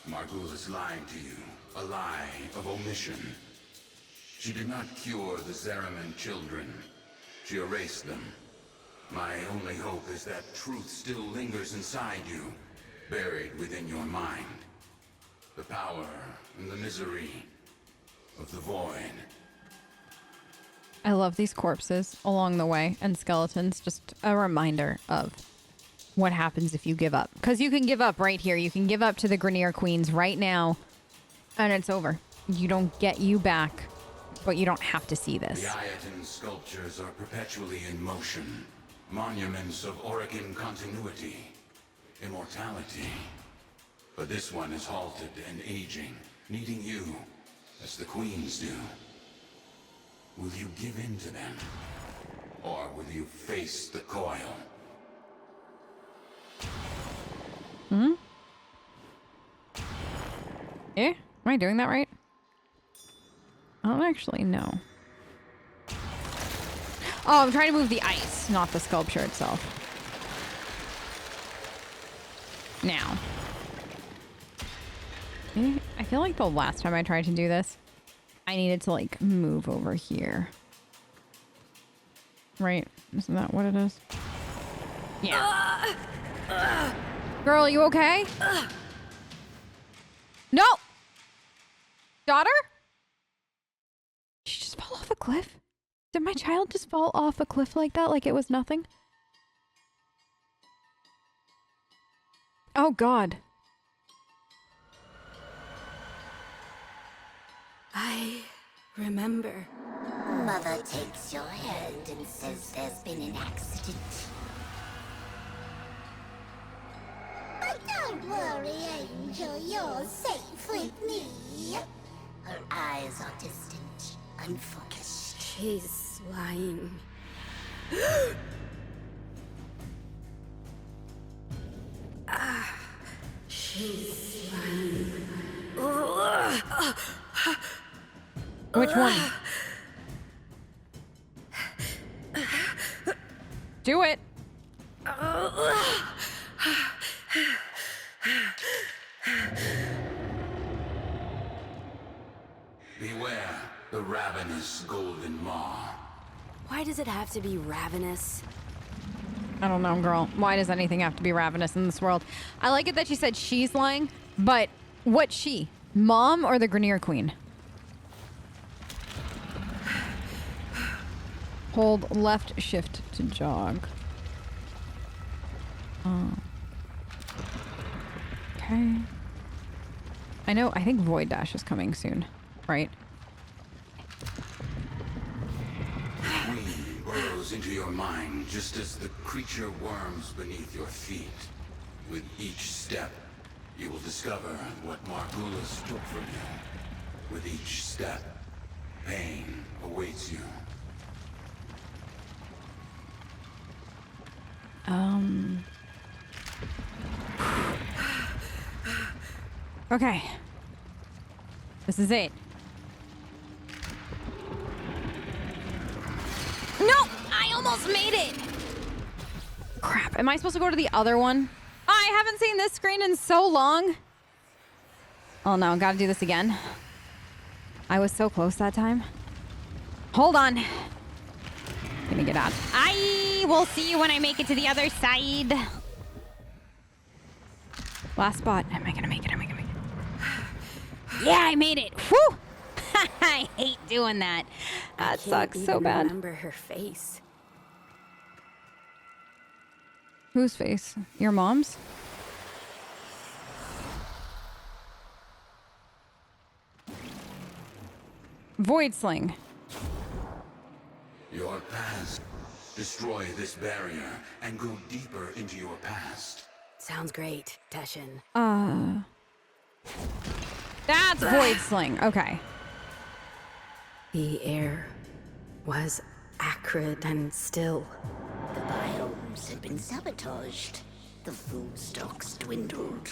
Margul is lying to you. A lie of omission. She did not cure the Zariman children. She erased them. My only hope is that truth still lingers inside you, buried within your mind. The power and the misery of the void. I love these corpses along the way and skeletons. Just a reminder of what happens if you give up. Because you can give up right here. You can give up to the Grineer Queens right now, and it's over. You don't get you back, but you don't have to see this. The Ayatin sculptures are perpetually in motion. Monuments of Orokin continuity, immortality. But this one is halted and aging, needing you, as the queens do. Will you give in to them? Or will you face the coil? Hmm? Eh? Am I doing that right? I don't actually know. Oh, I'm trying to move the ice, not the sculpture itself. Now. I feel like the last time I tried to do this, I needed to, like, move over here. Right? Isn't that what it is? Yeah. Girl, you okay? No! Daughter? Did she just fall off a cliff? Did my child just fall off a cliff like that, like it was nothing? Oh, God. I remember. Mother takes your hand and says there's been an accident. But don't worry, Angel, you're safe with me. Her eyes are distant, unfocused. She's lying. She's lying. Which one? Do it. Beware the ravenous golden maw. Why does it have to be ravenous? I don't know, girl. Why does anything have to be ravenous in this world? I like it that she said she's lying, but what's she? Mom or the Grineer Queen? Hold left shift to jog. Oh. Okay. I think Void Dash is coming soon, right? Queen burrows into your mind just as the creature worms beneath your feet. With each step, you will discover what Margulis took from you. With each step, pain awaits you. Okay. This is it. No! I almost made it! Crap. Am I supposed to go to the other one? I haven't seen this screen in so long. Oh no, gotta do this again. I was so close that time. Hold on. Gonna get out. I will see you when I make it to the other side. Last spot. Am I gonna make it? Am I gonna make it? Yeah, I made it. Whew! I hate doing that. That sucks so bad. I remember her face. Whose face? Your mom's? Void Sling. Your past. Destroy this barrier and go deeper into your past. Sounds great, Teshin. That's Void Sling. Okay. The air was acrid and still. The biomes had been sabotaged. The food stocks dwindled.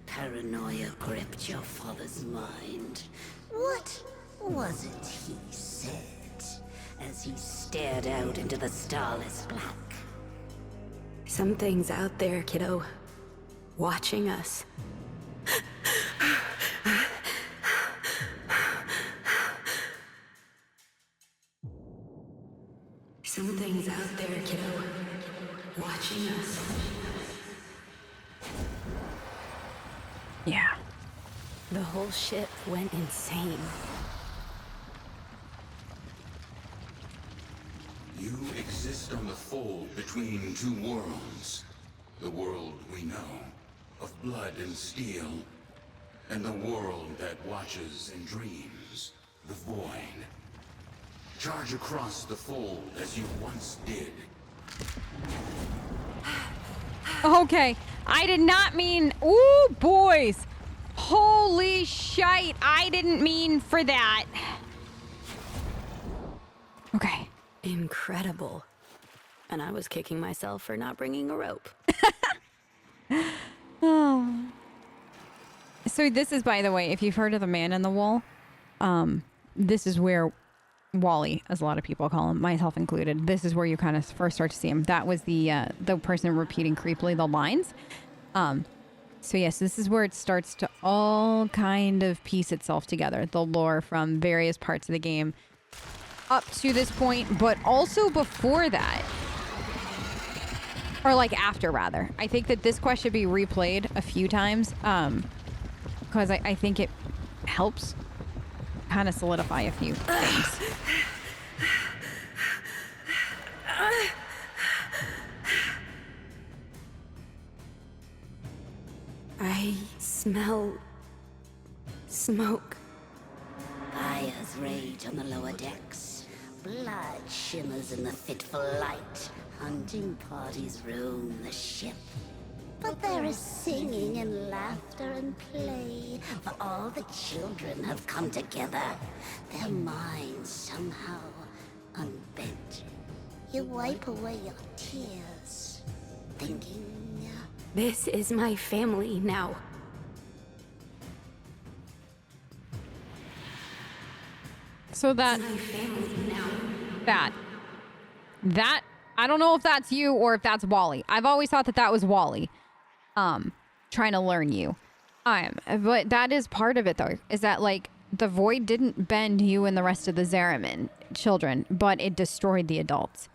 Paranoia gripped your father's mind. What was it he said as he stared out into the starless black? Something's out there, kiddo. Watching us. Yeah. The whole ship went insane. You exist on the fold between two worlds. The world we know, of blood and steel, and the world that watches and dreams, the void. Charge across the fold as you once did. Okay, I did not mean... Ooh, boys. Holy shite, I didn't mean for that. Okay. Incredible. And I was kicking myself for not bringing a rope. Oh. So this is, by the way, if you've heard of the man in the wall, this is where Wally, as a lot of people call him, myself included, this is where you kind of first start to see him. That was the person repeating creepily the lines. So yes, this is where it starts to all kind of piece itself together. The lore from various parts of the game up to this point, but also before that. Or like after, rather. I think that this quest should be replayed a few times because I think it helps kind of solidify a few things. I smell smoke. Fires rage on the lower decks. Blood shimmers in the fitful light. Hunting parties roam the ship. But there is singing and laughter and play, for all the children have come together, their minds somehow unbent. You wipe away your tears, thinking... This is my family now. So that, I don't know if that's you or if that's Wally. I've always thought that that was Wally, trying to learn you. But that is part of it, though, is that, like, the void didn't bend you and the rest of the Zariman children, but it destroyed the adults.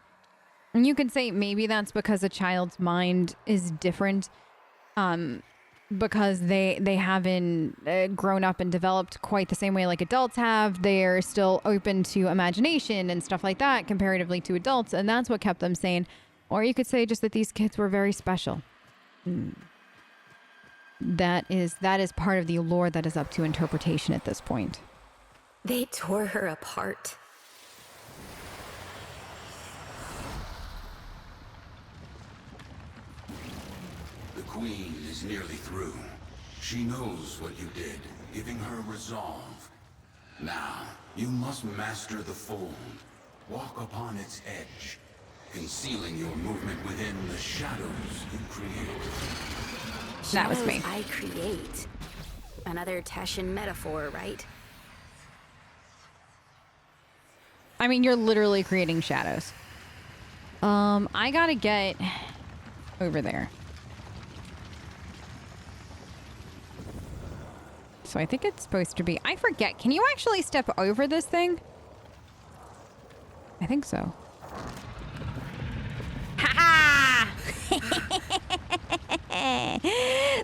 And you could say maybe that's because a child's mind is different, because they haven't grown up and developed quite the same way like adults have. They're still open to imagination and stuff like that comparatively to adults, and that's what kept them sane. Or you could say just that these kids were very special. That is part of the lore that is up to interpretation at this point. They tore her apart. The Queen is nearly through. She knows what you did, giving her resolve. Now, you must master the fold. Walk upon its edge, concealing your movement within the shadows you create. That was me. I create. Another Tashin metaphor, right? I mean, you're literally creating shadows. I gotta get over there. So I think it's supposed to be... I forget. Can you actually step over this thing? I think so. Ha ha!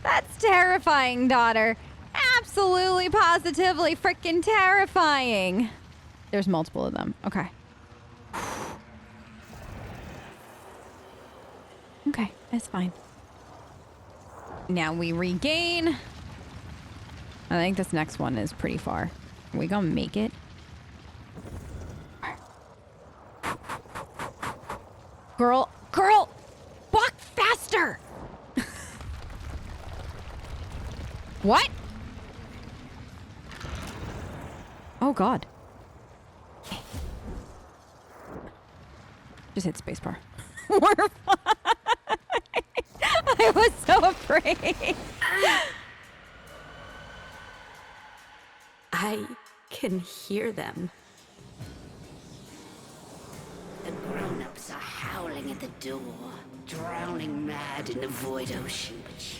That's terrifying, daughter. Absolutely, positively freaking terrifying. There's multiple of them. Okay. Okay, that's fine. Now we regain. I think this next one is pretty far. Are we gonna make it? Girl, walk faster! What? Oh God. Just hit spacebar. We're fine. I was so afraid. I can hear them. The grown-ups are howling at the door, drowning mad in the void ocean, but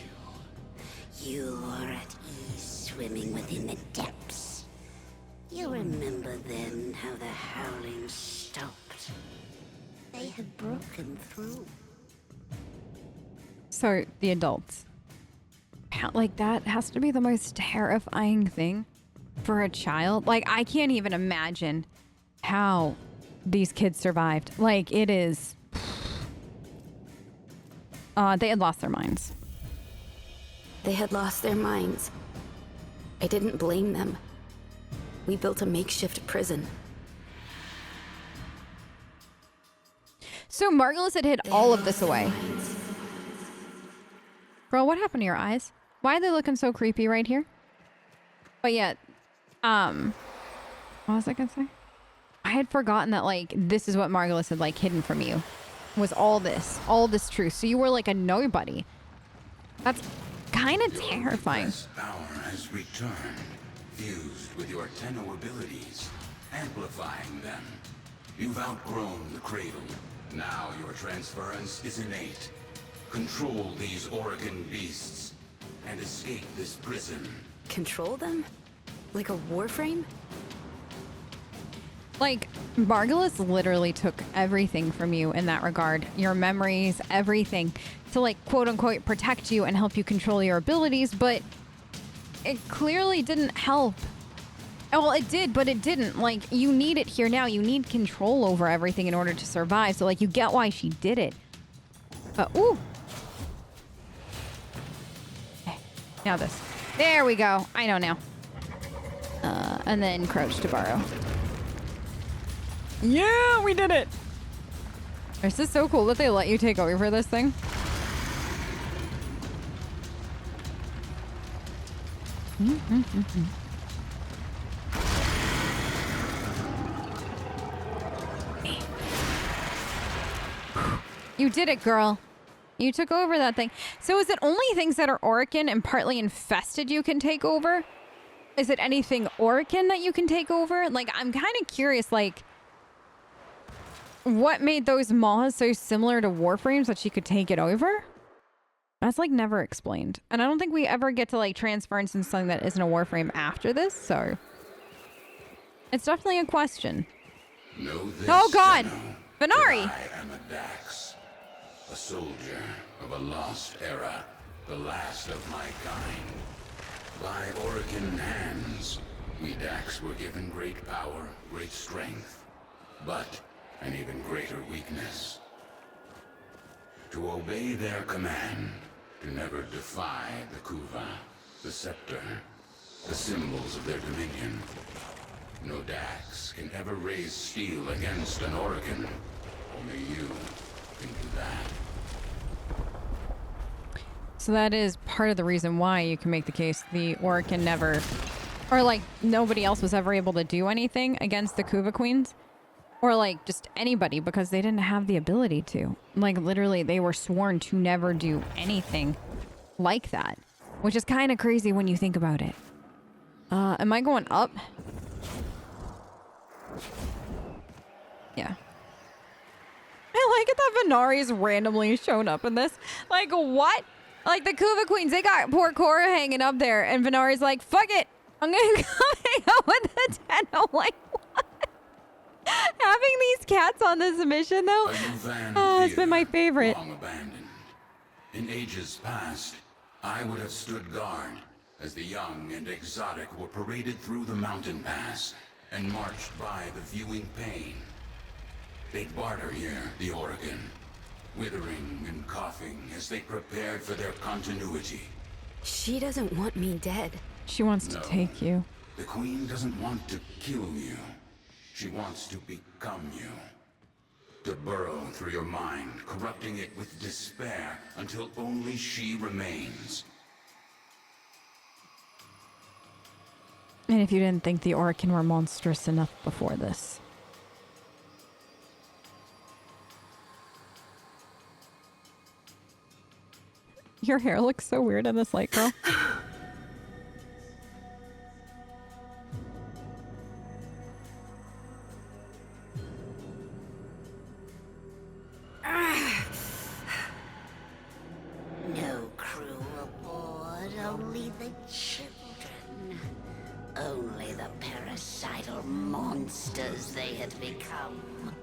you are at ease swimming within the depths. You remember then how the howling stopped. They had broken through. So, the adults. like that has to be the most terrifying thing for a child. Like, I can't even imagine how these kids survived. Like, it is... they had lost their minds. They had lost their minds. I didn't blame them. We built a makeshift prison. So Margulis had hid all of this away. Girl, what happened to your eyes? Why are they looking so creepy right here? But yet, what was I gonna say? I had forgotten that, like, this is what Margulis had, like, hidden from you. Was all this truth. So you were like a nobody. That's kind of terrifying. Your power has returned, fused with your Tenno abilities, amplifying them. You've outgrown the cradle. Now your transference is innate. Control these Oregon beasts and escape this prison. Control them? Like a Warframe? Like, Margulis literally took everything from you in that regard. Your memories, everything. To, like, quote-unquote, protect you and help you control your abilities, but it clearly didn't help. Well, it did, but it didn't. Like, you need it here now. You need control over everything in order to survive. So, like, you get why she did it. But, ooh. Okay, now this. There we go. I know now. And then crouch to borrow. Yeah, we did it. This is so cool that they let you take over this thing. You did it, girl. You took over that thing. So is it only things that are Orican and partly infested you can take over? Is it anything Orican that you can take over? Like, I'm kind of curious, like, what made those maws so similar to Warframes that she could take it over? That's, like, never explained. And I don't think we ever get to, like, transference into something that isn't a Warframe after this, so... It's definitely a question. Know this, Oh, God! Tenno, Venari! that I am a Dax, a soldier of a lost era, the last of my kind. By Oregon hands, we Dax were given great power, great strength, but an even greater weakness. To obey their command, to never defy the Kuva, the scepter, the symbols of their dominion. No Dax can ever raise steel against an Oregon. Only you can do that. So that is part of the reason why you can make the case the Oregon never... Or, like, nobody else was ever able to do anything against the Kuva Queens. Or, like, just anybody, because they didn't have the ability to. Like, literally, they were sworn to never do anything like that. Which is kind of crazy when you think about it. Am I going up? Yeah. I like it that Venari's randomly shown up in this. Like, what? Like, the Kuva Queens, they got poor Cora hanging up there, and Venari's like, fuck it! I'm gonna come hang out with the Tenno. Like, what? Having these cats on this mission, though, it's been my favorite. Long abandoned. In ages past, I would have stood guard as the young and exotic were paraded through the mountain pass and marched by the viewing pain. They'd barter here, the Oregon, withering and coughing as they prepared for their continuity. She doesn't want me dead. She wants to No. take you. The Queen doesn't want to kill you. She wants to become you. To burrow through your mind, corrupting it with despair until only she remains. And if you didn't think the Oregon were monstrous enough before this. Your hair looks so weird in this light, girl. No crew aboard, only the children. Only the parasital monsters they had become.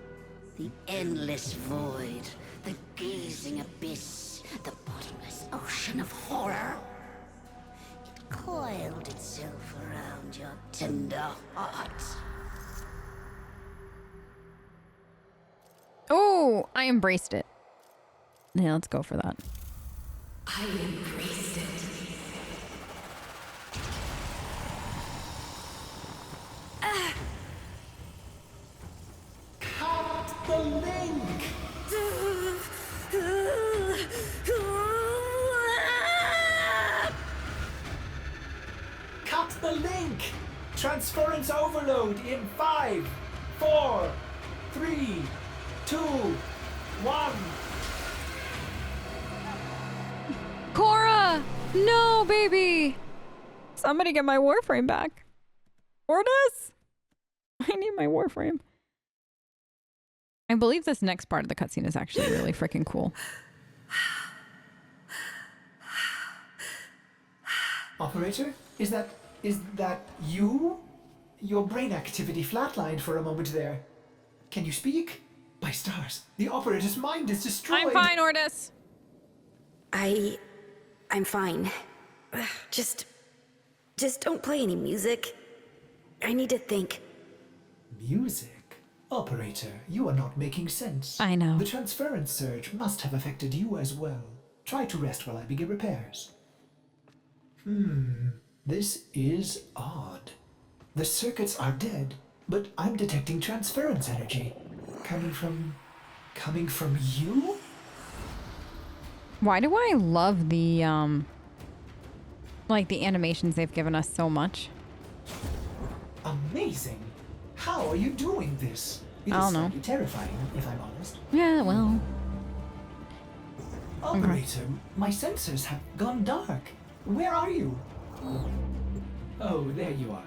The endless void, the gazing abyss, the bottomless ocean of horror. around your tender heart. Oh, I embraced it. Yeah, let's go for that. I embraced it. Cut the link! Cut the link! Transference overload in 5, 4, 3, 2, 1. Cora! No, baby! Somebody get my Warframe back. Ordis? I need my Warframe. I believe this next part of the cutscene is actually really freaking cool. Operator, is that you? Your brain activity flatlined for a moment there. Can you speak? By stars, the operator's mind is destroyed. I'm fine, Ordis. I'm fine. Just don't play any music. I need to think. Music? Operator, you are not making sense. I know. The transference surge must have affected you as well. Try to rest while I begin repairs. This is odd. The circuits are dead, but I'm detecting transference energy. Coming from you? Why do I love the, like the animations they've given us so much? Amazing. How are you doing this? It I don't is know. slightly terrifying, if I'm honest. Yeah, well. Operator, my sensors have gone dark. Where are you? Oh, there you are.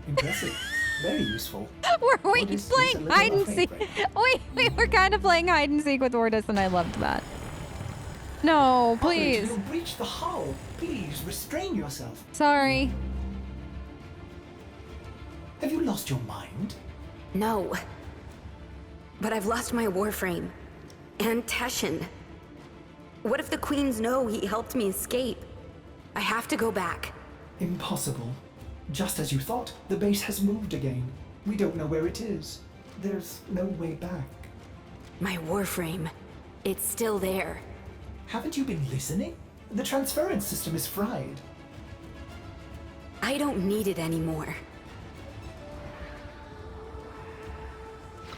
Impressive. Very useful. Were we Ordis is a playing little hide and off seek? favorite. We were kind of playing hide and seek with Ordis, and I loved that. No, please. Operator, you'll breach the hull. Please restrain yourself. Sorry. Have you lost your mind? No. But I've lost my Warframe. And Teshin. What if the Queens know he helped me escape? I have to go back. Impossible. Just as you thought, the base has moved again. We don't know where it is. There's no way back. My Warframe. It's still there. Haven't you been listening? The transference system is fried. I don't need it anymore.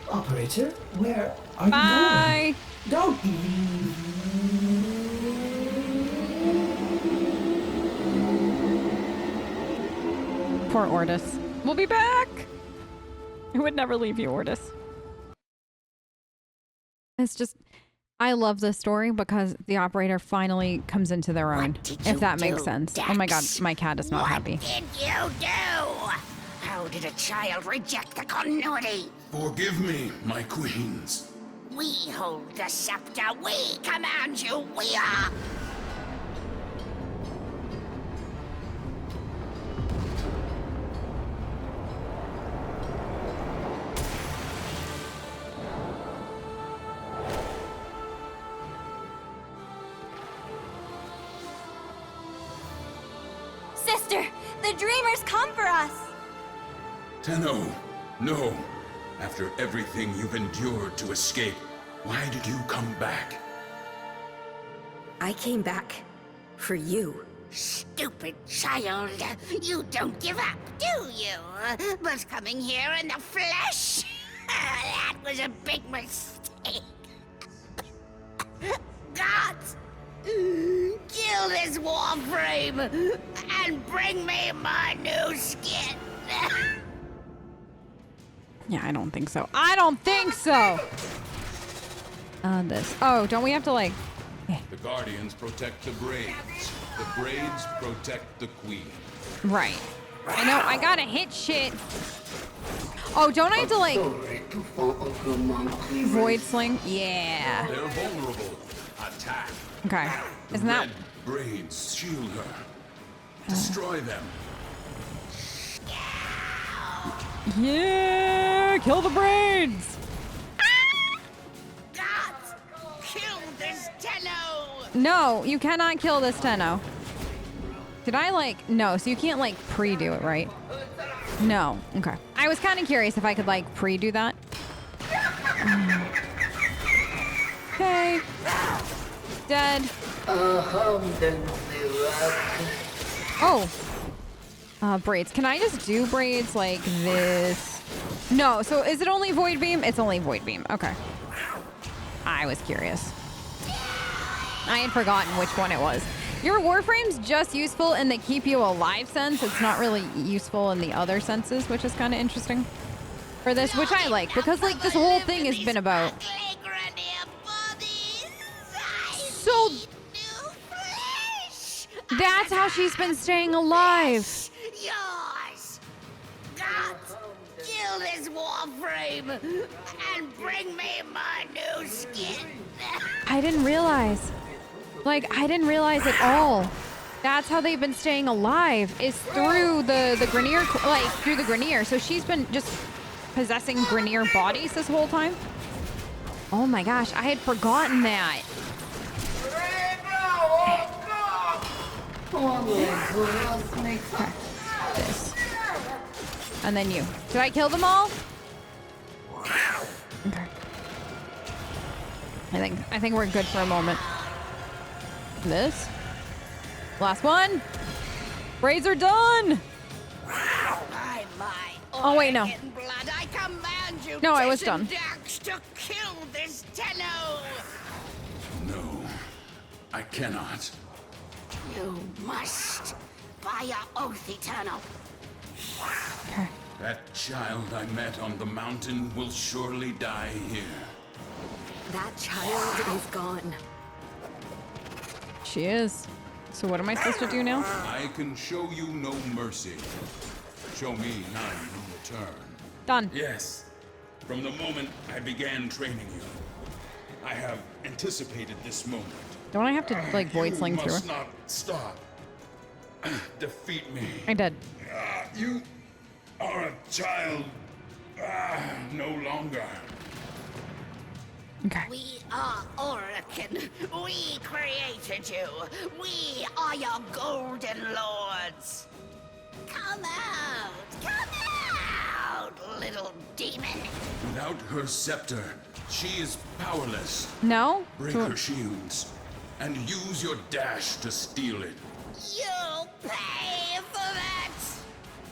Operator, where are Bye. you going? Don't! Poor Ordis. We'll be back. I would never leave you, Ordis. It's just, I love this story because the operator finally comes into their own, What did if you that makes do, sense. Oh my god, Dex? my cat is not What happy. did you do? How did a child reject the continuity? Forgive me, my queens. We hold the scepter. We command you. We are. Sister, the dreamers come for us! Tenno, no. After everything you've endured to escape, why did you come back? I came back for you. Stupid child. You don't give up, do you? But coming here in the flesh? That was a big mistake. Gods! Kill this Warframe and bring me my new skin. Yeah, I don't think so. I don't think so! This. Oh, don't we have to like... The Guardians protect the Braids. The Braids protect the Queen. Right. I know, I gotta hit shit. Oh, don't I have to like... Void Sling? Yeah. They're vulnerable. Attack. Okay. Isn't that... Red Braids shield her. Destroy them. Yeah! Kill the braids! Gods! Kill this Tenno! No, you cannot kill this Tenno. Did I like, no, so you can't like pre-do it, right? No, okay. I was kind of curious if I could like pre-do that. Okay. Dead. Oh. Braids. Can I just do braids like this? No, so is it only Void Beam? It's only Void Beam. Okay. I was curious. I had forgotten which one it was. Your Warframe's just useful in the keep you alive sense. It's not really useful in the other senses, which is kind of interesting for this, which I like, because like this whole thing has been about. So that's how she's been staying alive. Yours. God, kill this Warframe and bring me my new skin. I didn't realize. Like, I didn't realize at all. That's how they've been staying alive, is through the Grineer, like, through the Grineer. So she's been just possessing Grineer bodies this whole time. Oh my gosh, I had forgotten that. Okay. This. And then you. Did I kill them all? Okay. I think we're good for a moment. This. Last one. Braids are done. Oh wait, no. Blood, I command you, No, I was done. to kill this Tenno. No, I cannot. You must, by your oath eternal. Okay. That child I met on the mountain will surely die here. That child is gone. She is. So what am I supposed to do now? I can show you no mercy. Show me none in return. Done. Yes. From the moment I began training you, I have anticipated this moment. Don't I have to like void sling You through must her? not stop. Defeat me. I did. You are a child. No longer. Okay. We are Orokin. We created you. We are your golden lords. Come out. Come out, little demon. Without her scepter, she is powerless. No? Break So- her shields and use your dash to steal it. You'll pay for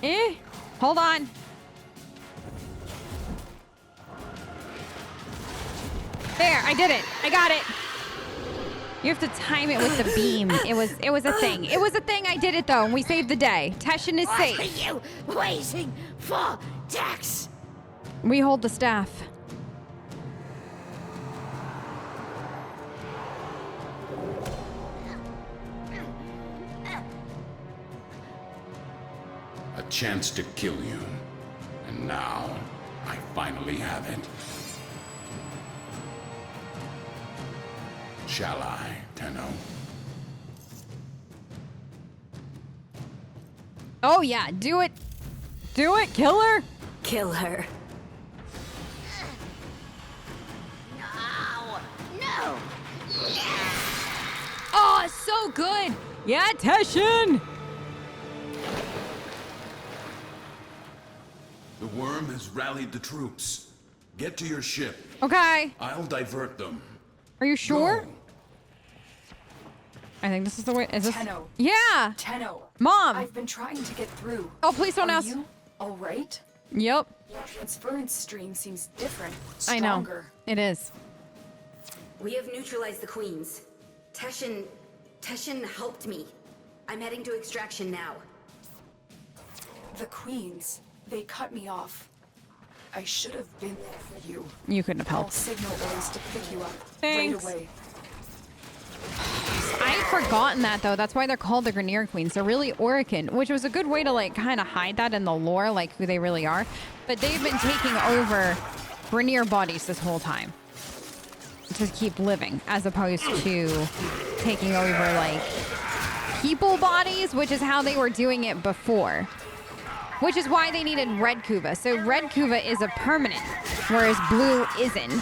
that. Hold on. There, I did it. I got it. You have to time it with the beam. It was a thing. It was a thing. I did it though, and we saved the day. Teshin is What safe. are you waiting for, Dex? We hold the staff. A chance to kill you. And now, I finally have it. Shall I, Tenno? Oh yeah, do it. Do it, kill her. Kill her. No. No. Oh, so good. Yeah, Teshin. The worm has rallied the troops. Get to your ship. Okay. I'll divert them. Are you sure? Go. I think this is the way. Is this? Tenno. Yeah. Tenno. Mom. I've been trying to get through. Oh, please don't Are ask. you all right? Yep. Your transference stream seems different. I know. Stronger. It is. We have neutralized the queens. Teshin helped me. I'm heading to extraction now. The queens. They cut me off. I should have been there for you. You couldn't have I'll helped. signal Oz to pick you up Thanks. right away. I had forgotten that though. That's why they're called the Grineer Queens. They're really Orokin, which was a good way to like kind of hide that in the lore, like who they really are. But they've been taking over Grineer bodies this whole time to keep living, as opposed to taking over like people bodies, which is how they were doing it before. Which is why they needed Red Kuva. So Red Kuva is a permanent, whereas Blue isn't.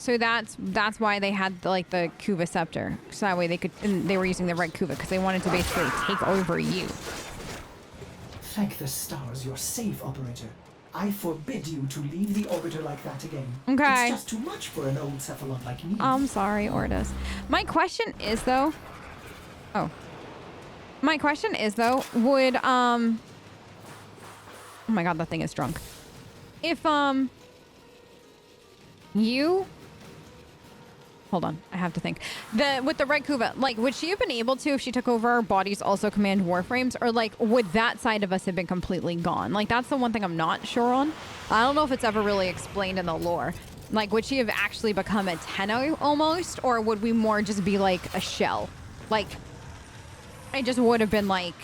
So that's why they had like the Kuva scepter. So that way they could, and they were using the red Kuva because they wanted to basically take over you. Thank the stars you're safe, Operator. I forbid you to leave the orbiter like that again. Okay. It's just too much for an old cephalon like me. I'm sorry, Ordis. My question is though. Oh. My question is though, would oh my god, that thing is drunk. If you hold on, I have to think. With the red Kuva, like, would she have been able to, if she took over our bodies, also command Warframes? Or, like, would that side of us have been completely gone? Like, that's the one thing I'm not sure on. I don't know if it's ever really explained in the lore. Like, would she have actually become a Tenno almost? Or would we more just be, like, a shell? Like, it just would have been, like,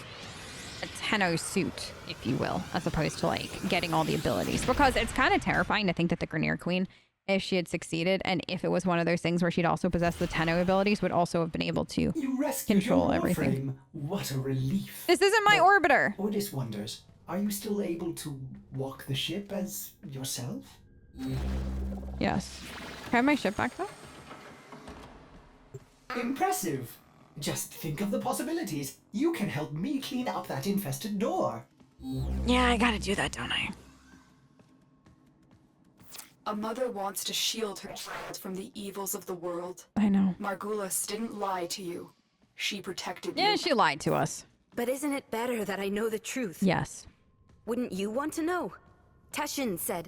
a Tenno suit, if you will, as opposed to, like, getting all the abilities. Because it's kind of terrifying to think that the Grineer Queen, if she had succeeded, and if it was one of those things where she'd also possess the Tenno abilities, would also have been able to control everything. What a relief. This isn't my orbiter. Ordis wonders, are you still able to walk the ship as yourself? Yes. Can I have my ship back though? Impressive. Just think of the possibilities. You can help me clean up that infested door. Yeah, I gotta do that, don't I? A mother wants to shield her child from the evils of the world. I know. Margulis didn't lie to you. She protected you. Yeah, she lied to us. But isn't it better that I know the truth? Yes. Wouldn't you want to know? Teshin said...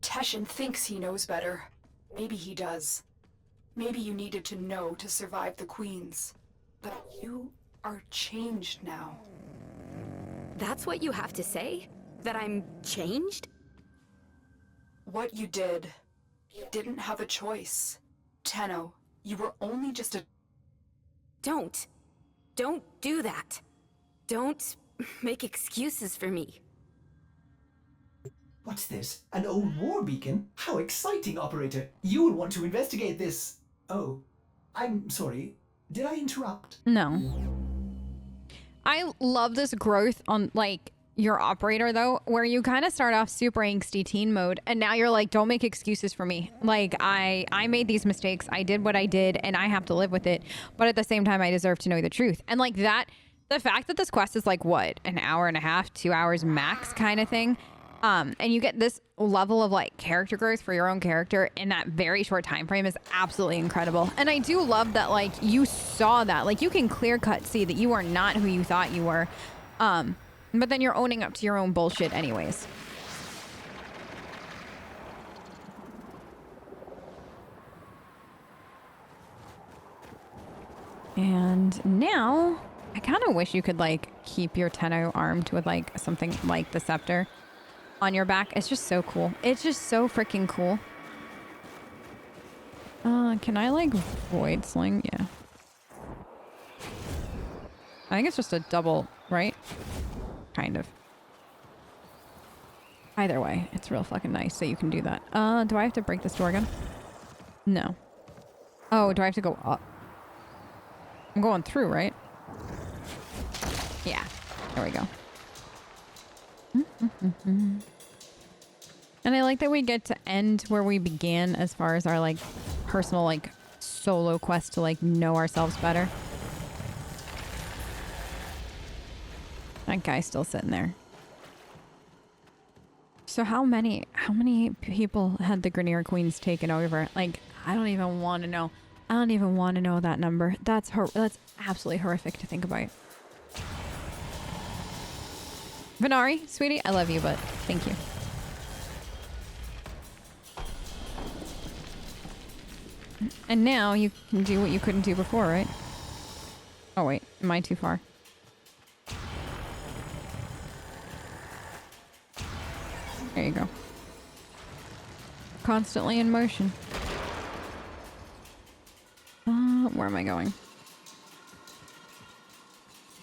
Teshin thinks he knows better. Maybe he does. Maybe you needed to know to survive the Queens. But you are changed now. That's what you have to say? That I'm changed? What you did, you didn't have a choice. Tenno, you were only just a... Don't do that. Don't make excuses for me. What's this? An old war beacon? How exciting, Operator! You'll want to investigate this. Oh, I'm sorry. Did I interrupt? No. I love this growth on, like, your operator though, where you kind of start off super angsty teen mode and now you're like, don't make excuses for me. Like, I made these mistakes, I did what I did, and I have to live with it, but at the same time I deserve to know the truth. And like that, the fact that this quest is like what, an hour and a half, 2 hours max kind of thing, and you get this level of like character growth for your own character in that very short time frame is absolutely incredible. And I do love that, like, you saw that, like, you can clear cut see that you are not who you thought you were, but then you're owning up to your own bullshit anyways. And now, I kind of wish you could, like, keep your Tenno armed with, like, something like the scepter on your back. It's just so cool. It's just so freaking cool. Can I, like, void sling? Yeah. I think it's just a double, right? Kind of. Either way, it's real fucking nice that you can do that. Do I have to break this door again? No. Oh, do I have to go up? I'm going through, right? Yeah. There we go. And I like that we get to end where we began as far as our, like, personal, like, solo quest to, like, know ourselves better. That guy's still sitting there. So how many people had the Grineer Queens taken over? Like, I don't even want to know. I don't even want to know that number. That's absolutely horrific to think about. Venari, sweetie, I love you, but thank you. And now you can do what you couldn't do before, right? Oh wait, am I too far? There you go. Constantly in motion. Where am I going?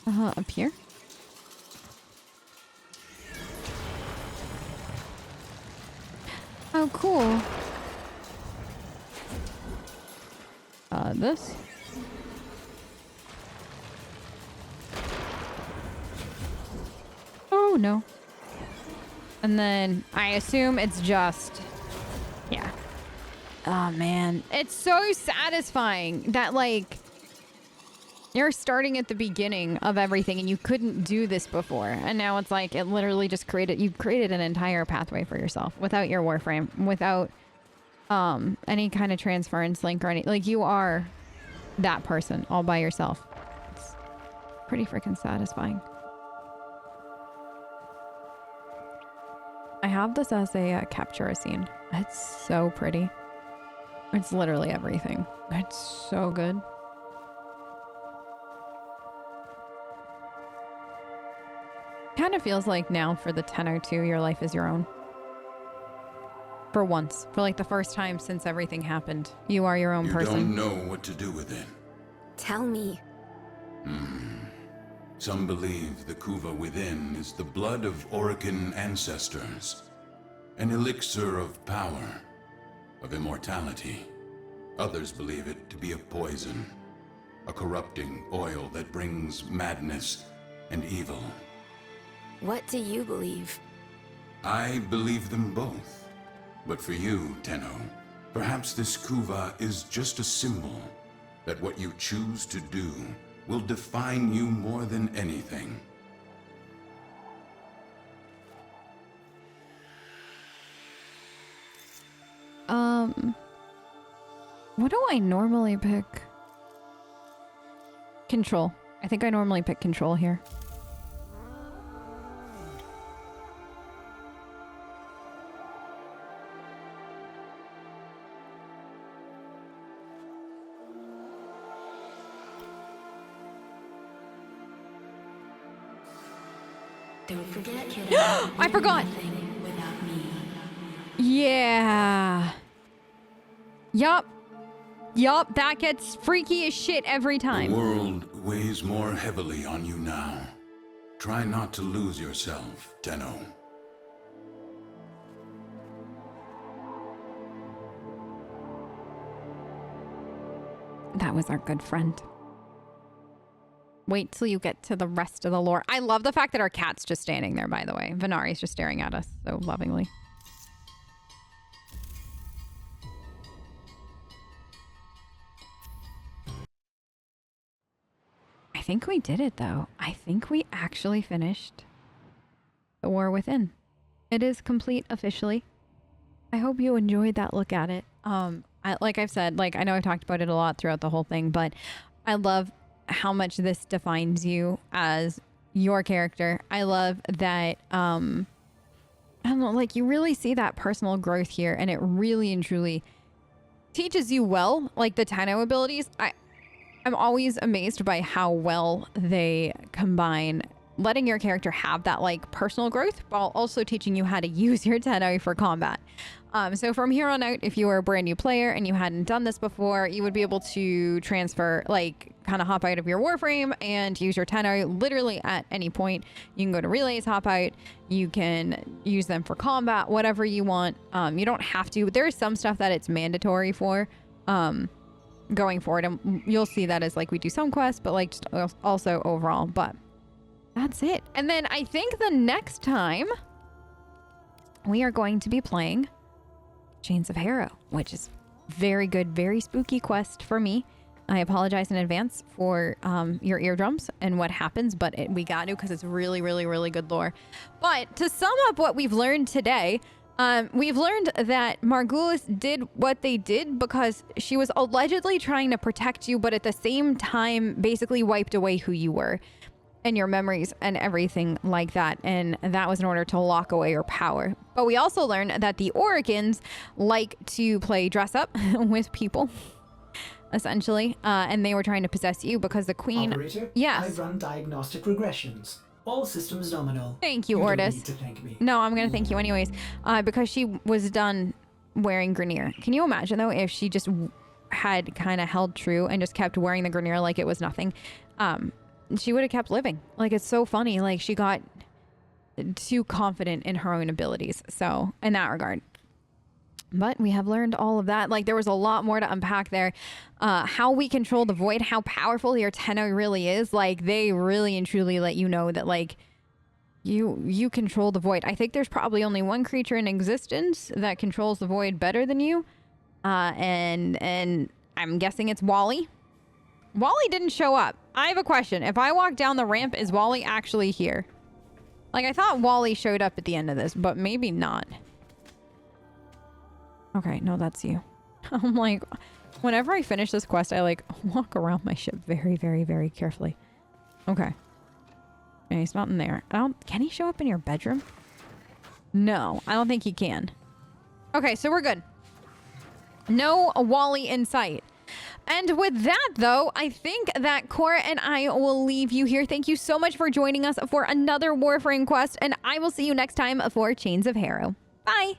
Up here? Oh, cool. This? Oh, no. And then I assume it's just... Yeah. Oh man, it's so satisfying that like you're starting at the beginning of everything and you couldn't do this before, and now it's like it literally just you've created an entire pathway for yourself without your Warframe, without any kind of transference link or any, like you are that person all by yourself. It's pretty freaking satisfying. I have this as a capture a scene. It's so pretty. It's literally everything. It's so good. Kind of feels like now for the 1002, your life is your own. For once. For like the first time since everything happened. You are your own person. You don't know what to do with it. Tell me. Some believe the Kuva within is the blood of Orokin ancestors. An elixir of power, of immortality. Others believe it to be a poison. A corrupting oil that brings madness and evil. What do you believe? I believe them both. But for you, Tenno, perhaps this Kuva is just a symbol that what you choose to do will define you more than anything. What do I normally pick? Control. I think I normally pick control here. Don't forget, kiddo. I forgot. Without me. Yeah. Yup, that gets freaky as shit every time. The world weighs more heavily on you now. Try not to lose yourself, Tenno. That was our good friend. Wait till you get to the rest of the lore. I love the fact that our cat's just standing there, by the way. Venari's just staring at us so lovingly. I think we did it, though. I think we actually finished the War Within. It is complete officially. I hope you enjoyed that look at it. Like I've said, like I know I've talked about it a lot throughout the whole thing, but I love how much this defines you as your character. I love that, I don't know, like you really see that personal growth here, and it really and truly teaches you well, like the Tenno abilities. I'm always amazed by how well they combine letting your character have that like personal growth while also teaching you how to use your Tenno for combat. So from here on out, if you were a brand new player and you hadn't done this before, you would be able to transfer, like kind of hop out of your Warframe and use your Tenno literally at any point. You can go to relays, hop out, you can use them for combat, whatever you want. You don't have to. There is some stuff that it's mandatory for going forward, and you'll see that as like we do some quests, but like just also overall. But that's it. And then I think the next time we are going to be playing Chains of Harrow, which is very good, very spooky quest for me. I apologize in advance for your eardrums and what happens, but we got to because it's really, really, really good lore. But to sum up what we've learned today, we've learned that Margulis did what they did because she was allegedly trying to protect you, but at the same time basically wiped away who you were and your memories and everything like that. And that was in order to lock away your power. But we also learned that the Oricans like to play dress up with people, essentially. And they were trying to possess you because the queen... Operator, yes. I've run diagnostic regressions. All systems nominal. Thank you, don't Ordis. need to thank me. No, I'm going to thank you anyways. Because she was done wearing Grineer. Can you imagine, though, if she just had kind of held true and just kept wearing the Grineer like it was nothing? She would have kept living. Like, it's so funny. Like, she got too confident in her own abilities. So, in that regard. But we have learned all of that. Like, there was a lot more to unpack there. How we control the void, how powerful your Tenno really is. Like, they really and truly let you know that, like, you control the void. I think there's probably only one creature in existence that controls the void better than you. And I'm guessing it's Wally. Wally didn't show up. I have a question. If I walk down the ramp, is Wally actually here? Like, I thought Wally showed up at the end of this, but maybe not. Okay, no, that's you. I'm like, whenever I finish this quest, I like walk around my ship very, very, very carefully. Okay. And he's not in there. Can he show up in your bedroom? No, I don't think he can. Okay, so we're good. No Wally in sight. And with that, though, I think that Cora and I will leave you here. Thank you so much for joining us for another Warframe quest, and I will see you next time for Chains of Harrow. Bye!